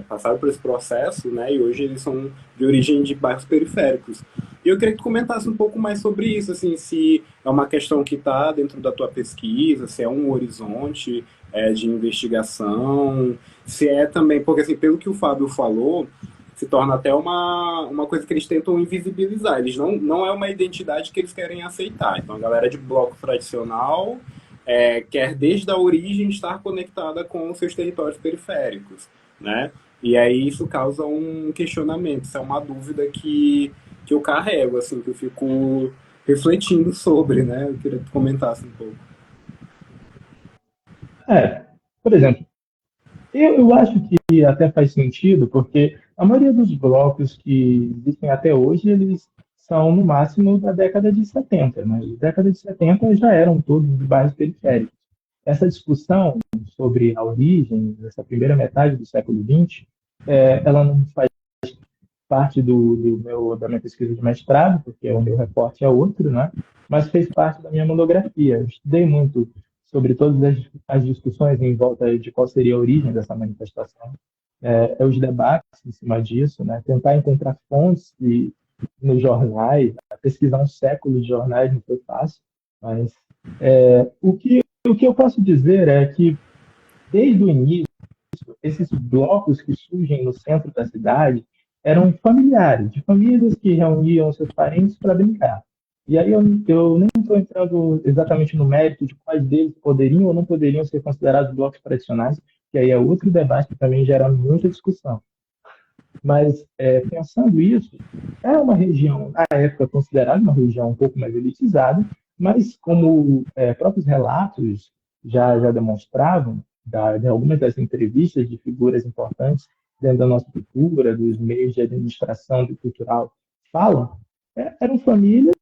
passaram por esse processo, né? E hoje eles são de origem de bairros periféricos. E eu queria que tu comentasse um pouco mais sobre isso, assim, se é uma questão que está dentro da tua pesquisa, se é um horizonte de investigação, se é também, porque assim, pelo que o Fábio falou, se torna até uma coisa que eles tentam invisibilizar. Eles não é uma identidade que eles querem aceitar. Então a galera de bloco tradicional quer desde a origem estar conectada com os seus territórios periféricos, né? E aí isso causa um questionamento, isso é uma dúvida que eu carrego, assim, que eu fico refletindo sobre, né? Eu queria que tu comentasse um pouco. É, por exemplo, eu acho que até faz sentido, porque a maioria dos blocos que existem até hoje, eles são no máximo da década de 70, né? E década de 70 já eram todos de bairros periféricos. Essa discussão sobre a origem dessa primeira metade do século XX, ela não faz parte da minha pesquisa de mestrado, porque o meu reporte é outro, né? Mas fez parte da minha monografia. Eu estudei muito sobre todas as discussões em volta de qual seria a origem dessa manifestação, os debates em cima disso, né? Tentar encontrar fontes nos jornais, pesquisar um século de jornais não foi fácil, mas o que eu posso dizer é que, desde o início, esses blocos que surgem no centro da cidade eram familiares, de famílias que reuniam seus parentes para brincar. E aí eu nem estou entrando exatamente no mérito de quais deles poderiam ou não poderiam ser considerados blocos tradicionais, que aí é outro debate que também gera muita discussão. Mas, pensando isso, é uma região, na época, considerada uma região um pouco mais elitizada, mas como próprios relatos já demonstravam, de algumas das entrevistas de figuras importantes dentro da nossa cultura, dos meios de administração do cultural, falam, eram famílias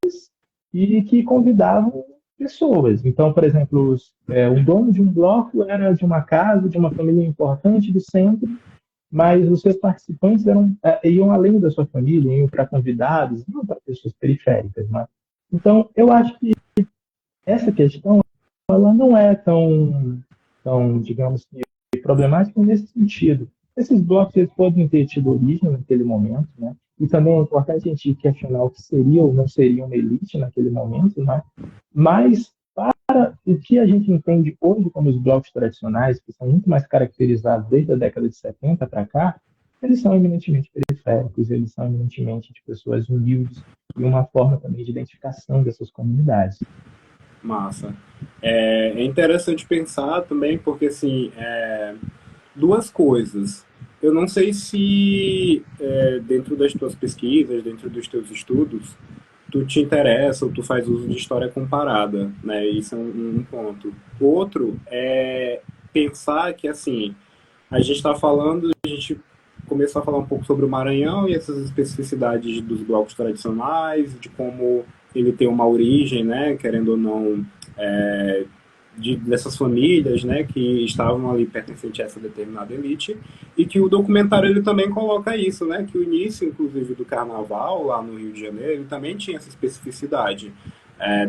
e que convidavam pessoas. Então, por exemplo, um dono de um bloco era de uma casa, de uma família importante do centro, mas os seus participantes iam além da sua família, iam para convidados, não para pessoas periféricas. Né? Então, eu acho que essa questão ela não é tão, digamos que, problemática nesse sentido. Esses blocos eles podem ter tido origem naquele momento, né? E também é importante a gente questionar o que seria ou não seria uma elite naquele momento, né? Mas o que a gente entende hoje como os blocos tradicionais, que são muito mais caracterizados desde a década de 70 para cá, eles são eminentemente periféricos, eles são eminentemente de pessoas humildes e uma forma também de identificação dessas comunidades. Massa. É interessante pensar também, porque assim, duas coisas. Eu não sei se dentro das tuas pesquisas, dentro dos teus estudos, tu te interessa ou tu faz uso de história comparada, né? Isso é um ponto. Outro é pensar que assim, a gente está falando, a gente começou a falar um pouco sobre o Maranhão e essas especificidades dos blocos tradicionais, de como ele tem uma origem, né, querendo ou não, dessas famílias, né, que estavam ali pertencentes a essa determinada elite, e que o documentário ele também coloca isso, né, que o início, inclusive, do carnaval lá no Rio de Janeiro, ele também tinha essa especificidade.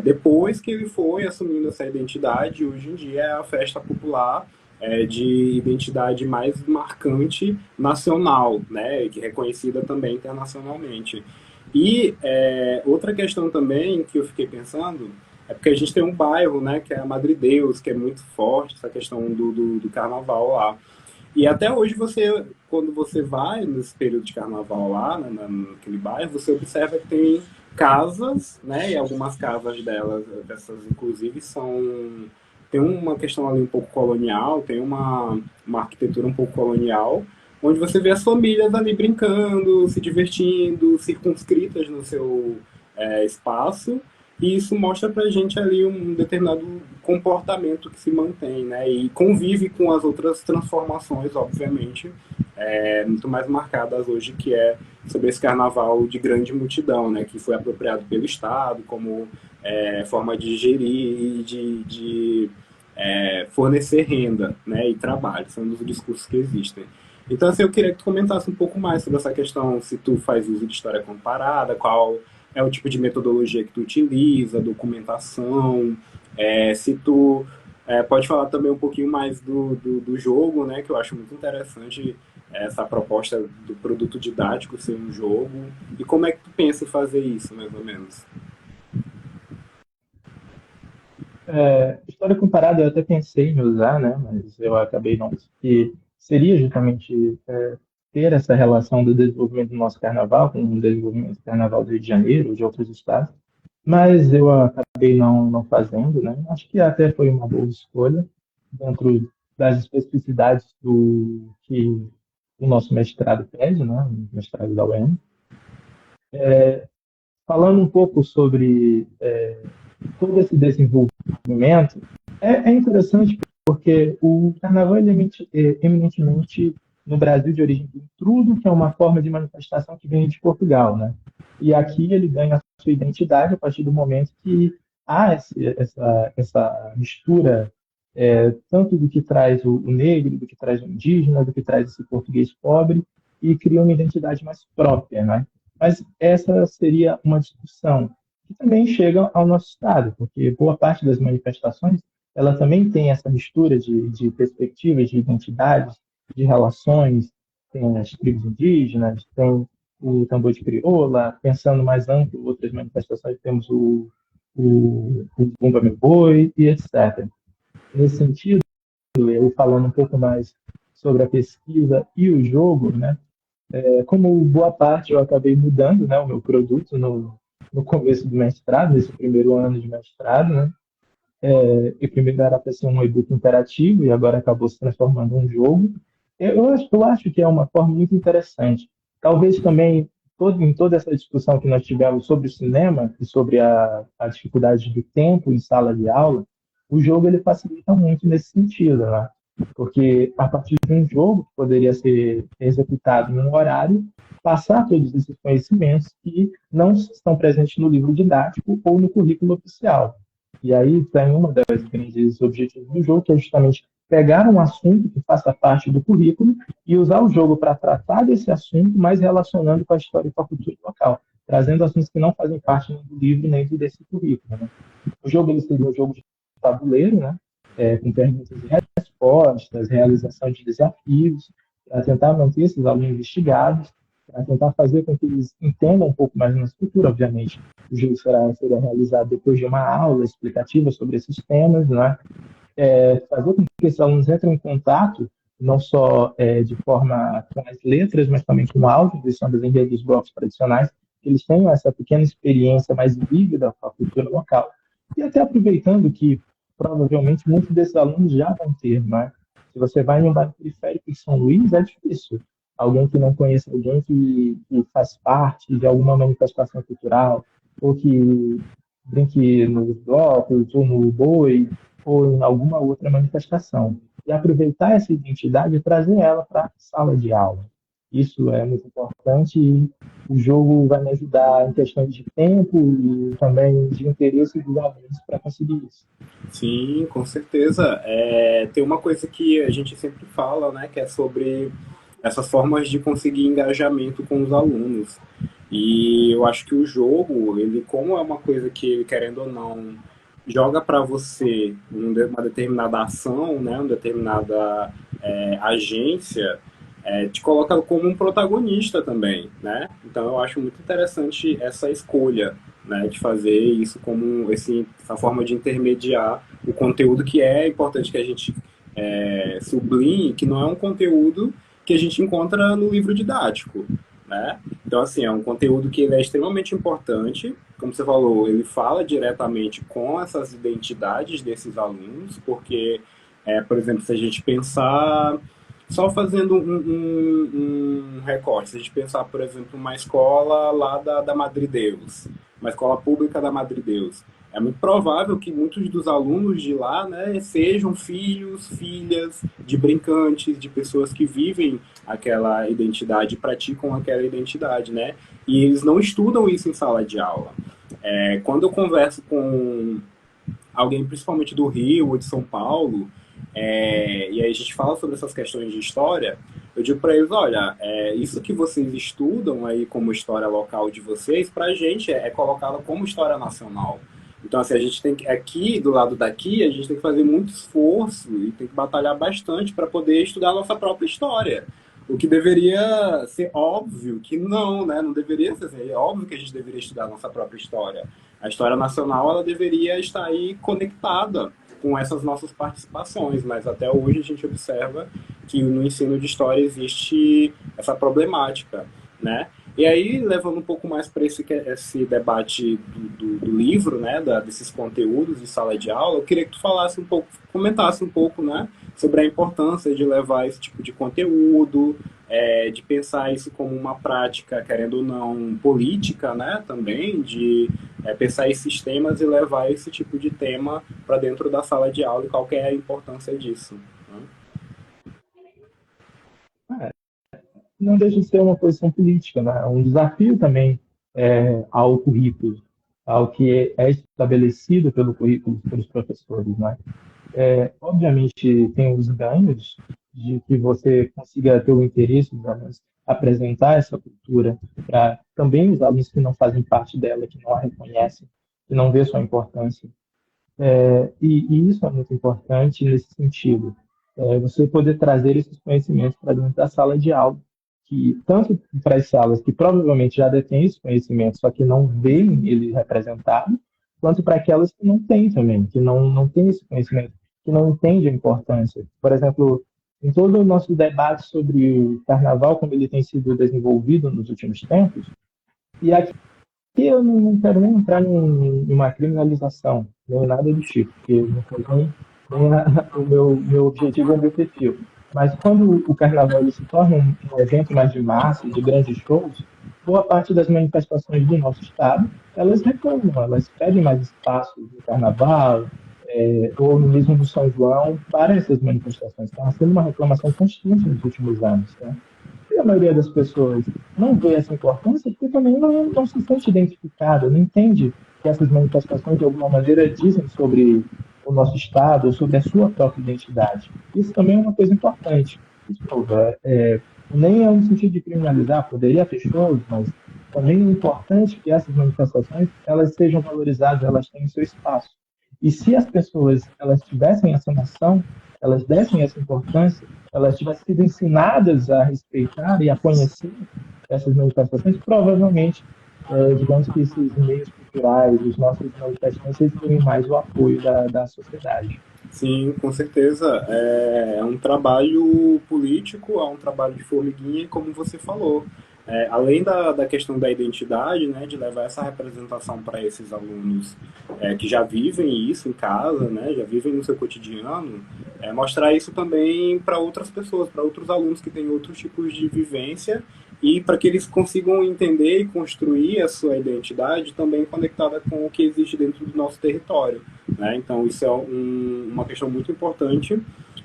Depois que ele foi assumindo essa identidade, hoje em dia é a festa popular de identidade mais marcante nacional, né, que é reconhecida também internacionalmente. E outra questão também que eu fiquei pensando é porque a gente tem um bairro, né, que é a Madre Deus, que é muito forte, essa questão do carnaval lá. E até hoje você, quando você vai nesse período de carnaval lá, né, naquele bairro, você observa que tem casas, né, e algumas casas delas, dessas inclusive, tem uma questão ali um pouco colonial, tem uma arquitetura um pouco colonial, onde você vê as famílias ali brincando, se divertindo, circunscritas no seu espaço, e isso mostra pra gente ali um determinado comportamento que se mantém, né? E convive com as outras transformações, obviamente, muito mais marcadas hoje, que é sobre esse carnaval de grande multidão, né? Que foi apropriado pelo Estado como forma de gerir e de fornecer renda, né? E trabalho, são os discursos que existem. Então, assim, eu queria que tu comentasse um pouco mais sobre essa questão, se tu faz uso de história comparada, qual é o tipo de metodologia que tu utiliza, documentação, se tu pode falar também um pouquinho mais do jogo, né, que eu acho muito interessante essa proposta do produto didático ser um jogo, e como é que tu pensa em fazer isso, mais ou menos? História comparada eu até pensei em usar, né, mas eu acabei não, que seria justamente ter essa relação do desenvolvimento do nosso carnaval com o desenvolvimento do carnaval do Rio de Janeiro, de outros estados, mas eu acabei não fazendo, né? Acho que até foi uma boa escolha dentro das especificidades do que o nosso mestrado pede, né? O mestrado da UEM. Falando um pouco sobre todo esse desenvolvimento, é interessante porque o carnaval ele é eminentemente no Brasil de origem do intrudo, que é uma forma de manifestação que vem de Portugal, né? E aqui ele ganha a sua identidade a partir do momento que há essa mistura tanto do que traz o negro, do que traz o indígena, do que traz esse português pobre, e cria uma identidade mais própria, né? Mas essa seria uma discussão que também chega ao nosso estado, porque boa parte das manifestações ela também tem essa mistura de perspectivas, de identidades, de relações, tem as tribos indígenas, tem o tambor de crioula, pensando mais amplo, outras manifestações temos o Bumba Meu Boi e etc. Nesse sentido, eu falando um pouco mais sobre a pesquisa e o jogo, né? Como boa parte eu acabei mudando, né, o meu produto no começo do mestrado, nesse primeiro ano de mestrado, né? E primeiro era para ser um e-book interativo e agora acabou se transformando em um jogo. Eu acho que é uma forma muito interessante. Talvez também, em toda essa discussão que nós tivemos sobre o cinema e sobre a dificuldade do tempo em sala de aula, o jogo ele facilita muito nesse sentido, né? Porque a partir de um jogo que poderia ser executado num horário, passar todos esses conhecimentos que não estão presentes no livro didático ou no currículo oficial. E aí tem uma das grandes objetivos do jogo, que é justamente pegar um assunto que faça parte do currículo e usar o jogo para tratar desse assunto, mas relacionando com a história e com a cultura local, trazendo assuntos que não fazem parte nem do livro nem desse currículo, né? O jogo ele seria um jogo de tabuleiro, né? Com perguntas e respostas, realização de desafios, para tentar manter esses alunos investigados, para tentar fazer com que eles entendam um pouco mais da nossa cultura, obviamente. O jogo será realizado depois de uma aula explicativa sobre esses temas, né? Fazer com que esses alunos entrem em contato, não só de forma com as letras, mas também com áudios e sambas enredos dos blocos tradicionais, que eles tenham essa pequena experiência mais vívida com a cultura local. E até aproveitando que provavelmente muitos desses alunos já vão ter, né? Se você vai em um bairro periférico de São Luís, é difícil. Alguém que não conheça alguém que faz parte de alguma manifestação cultural, ou que brinque nos blocos, ou no boi, ou em alguma outra manifestação. E aproveitar essa identidade e trazer ela para a sala de aula. Isso é muito importante e o jogo vai me ajudar em questões de tempo e também de interesse dos alunos para conseguir isso. Sim, com certeza. Tem uma coisa que a gente sempre fala, né, que é sobre essas formas de conseguir engajamento com os alunos. E eu acho que o jogo, ele como é uma coisa que ele, querendo ou não, joga para você uma determinada ação, né, uma determinada agência, te coloca como um protagonista também, né? Então eu acho muito interessante essa escolha, né, de fazer isso como essa forma de intermediar o conteúdo que é importante que a gente sublinhe, que não é um conteúdo que a gente encontra no livro didático, né? Então, assim, é um conteúdo que ele é extremamente importante, como você falou, ele fala diretamente com essas identidades desses alunos, porque, por exemplo, se a gente pensar, só fazendo um recorte, se a gente pensar, por exemplo, uma escola lá da Madre Deus, uma escola pública da Madre Deus, é muito provável que muitos dos alunos de lá, né, sejam filhos, filhas de brincantes, de pessoas que vivem aquela identidade, praticam aquela identidade, né? E eles não estudam isso em sala de aula. Quando eu converso com alguém, principalmente do Rio ou de São Paulo, e aí a gente fala sobre essas questões de história, eu digo para eles, olha, isso que vocês estudam aí como história local de vocês, para a gente é colocado como história nacional. Então, assim, a gente tem que, aqui, do lado daqui, a gente tem que fazer muito esforço e tem que batalhar bastante para poder estudar a nossa própria história. O que deveria ser óbvio que não, né? Não deveria ser assim. É óbvio que a gente deveria estudar a nossa própria história. A história nacional, ela deveria estar aí conectada com essas nossas participações, mas até hoje a gente observa que no ensino de história existe essa problemática, né? E aí, levando um pouco mais para esse debate do livro, né, desses conteúdos de sala de aula, eu queria que tu falasse um pouco, comentasse um pouco, né, sobre a importância de levar esse tipo de conteúdo, de pensar isso como uma prática, querendo ou não, política, né, também, de pensar esses temas e levar esse tipo de tema para dentro da sala de aula e qual que é a importância disso. Né? Não deixa de ser uma posição política, né? Um desafio também ao currículo, ao que é estabelecido pelo currículo pelos professores, né? Obviamente, tem os ganhos de que você consiga ter o interesse dos alunos, apresentar essa cultura para também os alunos que não fazem parte dela, que não a reconhecem, que não vê sua importância. E isso é muito importante nesse sentido. Você poder trazer esses conhecimentos para dentro da sala de aula, que tanto para as salas que provavelmente já detêm esse conhecimento, só que não veem ele representado, quanto para aquelas que não têm também, que não têm esse conhecimento, que não entendem a importância. Por exemplo, em todo o nosso debate sobre o carnaval, como ele tem sido desenvolvido nos últimos tempos, e aqui eu não quero nem entrar em uma criminalização, nem nada do tipo, porque não foi nem o meu objetivo ou o meu perfil. Mas quando o carnaval ele se torna um evento mais de massa, de grandes shows, boa parte das manifestações do nosso estado, elas reclamam, elas pedem mais espaço no carnaval, ou no mesmo no São João, para essas manifestações. Está sendo uma reclamação constante nos últimos anos, né? E a maioria das pessoas não vê essa importância porque também não se sente identificada, não entende que essas manifestações, de alguma maneira, dizem sobre o nosso Estado ou sobre a sua própria identidade. Isso também é uma coisa importante. Isso, nem é um sentido de criminalizar, poderia ter shows, mas também é importante que essas manifestações elas sejam valorizadas, elas tenham seu espaço. E se as pessoas elas tivessem essa noção, elas dessem essa importância, elas tivessem sido ensinadas a respeitar e a conhecer essas manifestações, provavelmente, digamos que esses meios culturais, os nossos manifestações, eles teriam mais o apoio da sociedade. Sim, com certeza. É um trabalho político, é um trabalho de formiguinha, como você falou. além da questão da identidade, né, de levar essa representação para esses alunos que já vivem isso em casa, né, já vivem no seu cotidiano, mostrar isso também para outras pessoas, para outros alunos que têm outros tipos de vivência e para que eles consigam entender e construir a sua identidade também conectada com o que existe dentro do nosso território, né? Então isso é uma questão muito importante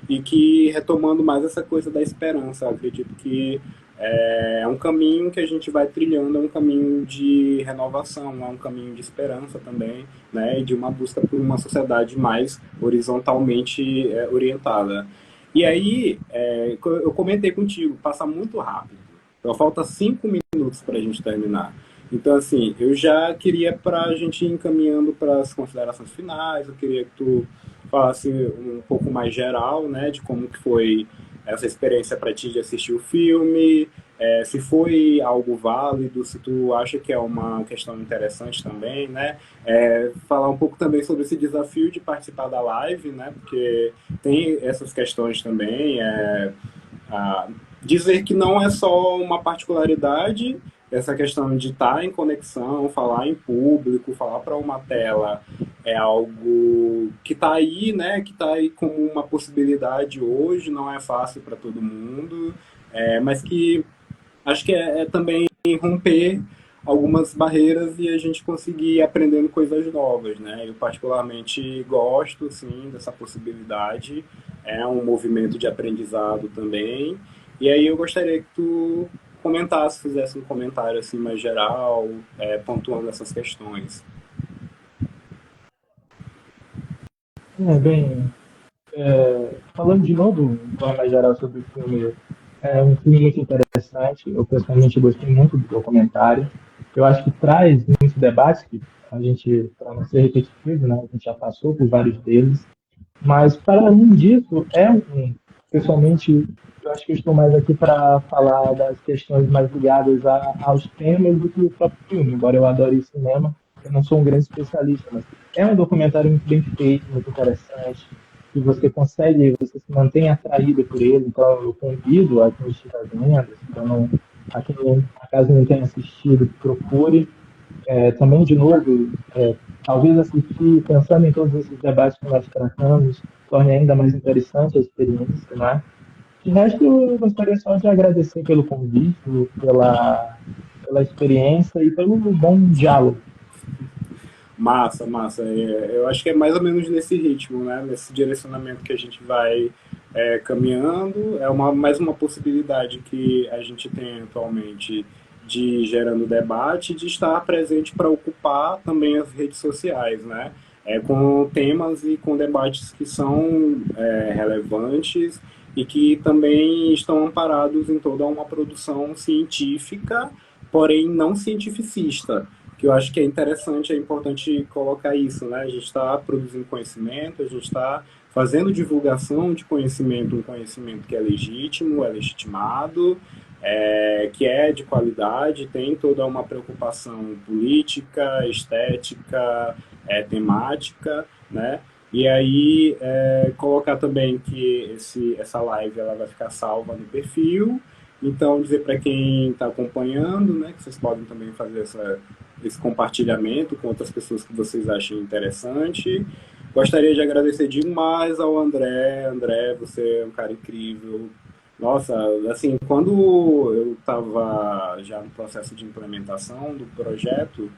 e que, retomando mais essa coisa da esperança, eu acredito que é um caminho que a gente vai trilhando, é um caminho de renovação, é um caminho de esperança também, né, e de uma busca por uma sociedade mais horizontalmente orientada. E aí, eu comentei contigo, passa muito rápido. Então, falta 5 minutos para a gente terminar. Então, assim, eu já queria para a gente ir encaminhando para as considerações finais, eu queria que tu falasse um pouco mais geral, né, de como que foi essa experiência para ti de assistir o filme, se foi algo válido, se tu acha que é uma questão interessante também, né? Falar um pouco também sobre esse desafio de participar da live, né? Porque tem essas questões também, dizer que não é só uma particularidade, essa questão de estar em conexão, falar em público, falar para uma tela, é algo que está aí, né? Que está aí como uma possibilidade hoje, não é fácil para todo mundo, mas que acho que é também romper algumas barreiras e a gente conseguir ir aprendendo coisas novas, né? Eu particularmente gosto, sim, dessa possibilidade. É um movimento de aprendizado também. E aí eu gostaria que tu comentasse, fizesse um comentário assim mais geral, pontuando essas questões. Bem, falando de novo, de forma geral sobre o filme, é um filme muito interessante. Eu pessoalmente gostei muito do documentário. Eu acho que traz muitos debates que a gente, para não ser repetitivo, né, a gente já passou por vários deles. Mas, para além disso, pessoalmente, eu acho que eu estou mais aqui para falar das questões mais ligadas aos temas do que o próprio filme. Embora eu adore cinema, eu não sou um grande especialista, mas é um documentário muito bem feito, muito interessante, que você se mantém atraído por ele. Então, eu convido a quem estiver vendo, a quem acaso não tenha assistido, que procure. Também, de novo, talvez assistir, pensando em todos esses debates que nós tratamos, torne ainda mais interessante a experiência, né? De resto, eu gostaria só de agradecer pelo convite, pela experiência e pelo bom diálogo. Massa, massa. Eu acho que é mais ou menos nesse ritmo, né? Nesse direcionamento que a gente vai caminhando. É mais uma possibilidade que a gente tem atualmente de ir gerando debate, de estar presente para ocupar também as redes sociais, né? Com temas e com debates que são relevantes e que também estão amparados em toda uma produção científica, porém não cientificista, que eu acho que é interessante, é importante colocar isso, né? A gente está produzindo conhecimento, a gente está fazendo divulgação de conhecimento, um conhecimento que é legítimo, é legitimado, que é de qualidade, tem toda uma preocupação política, estética, temática, né? E aí, colocar também que essa live ela vai ficar salva no perfil. Então, dizer para quem está acompanhando, né, que vocês podem também fazer esse compartilhamento com outras pessoas que vocês achem interessante. Gostaria de agradecer demais ao André. André, você é um cara incrível. Nossa, assim, quando eu estava já no processo de implementação do projeto,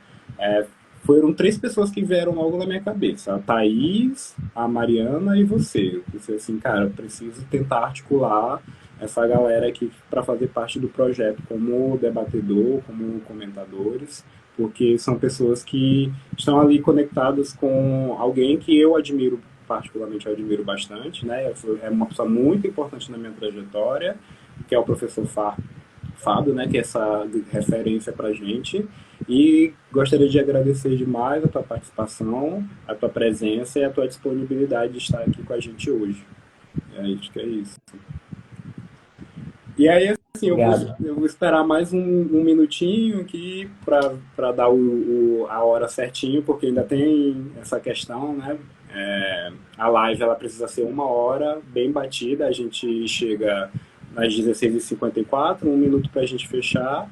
foram 3 pessoas que vieram logo na minha cabeça: a Thaís, a Mariana e você. Eu pensei assim, cara, eu preciso tentar articular essa galera aqui para fazer parte do projeto como debatedor, como comentadores, porque são pessoas que estão ali conectadas com alguém que eu admiro, particularmente eu admiro bastante, né? É uma pessoa muito importante na minha trajetória, que é o professor Fábio, né? Que é essa referência para gente. E gostaria de agradecer demais a tua participação, a tua presença e a tua disponibilidade de estar aqui com a gente hoje. Acho que é isso. E aí, assim, Obrigado. eu vou esperar mais um minutinho aqui para dar a hora certinho, porque ainda tem essa questão, né? A live ela precisa ser 1 hora, bem batida, a gente chega às 16h54, 1 minuto para a gente fechar.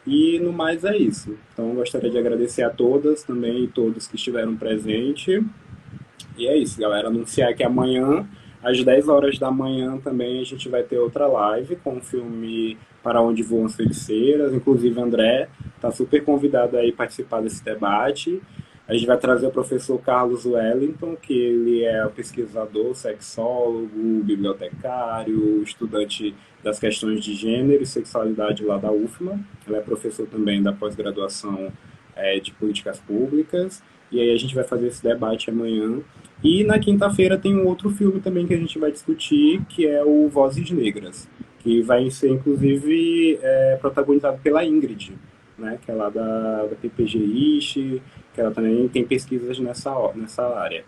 E no mais é isso. Então gostaria de agradecer a todas também e todos que estiveram presentes. E é isso, galera. Anunciar que amanhã, às 10 horas da manhã, também a gente vai ter outra live com o filme Para Onde Voam as Feiticeiras. Inclusive, André está super convidado aí a participar desse debate. A gente vai trazer o professor Carlos Wellington, que ele é pesquisador, sexólogo, bibliotecário, estudante das questões de gênero e sexualidade lá da UFMA. Ele é professor também da pós-graduação de políticas públicas. E aí a gente vai fazer esse debate amanhã. E na quinta-feira tem um outro filme também que a gente vai discutir, que é o Vozes Negras, que vai ser, inclusive, protagonizado pela Ingrid, né, que é lá da PPG-IST, que ela também tem pesquisas nessa área.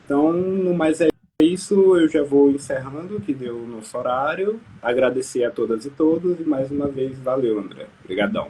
Então, no mais é isso, eu já vou encerrando, que deu o nosso horário. Agradecer a todas e todos, e mais uma vez, valeu, André. Obrigadão.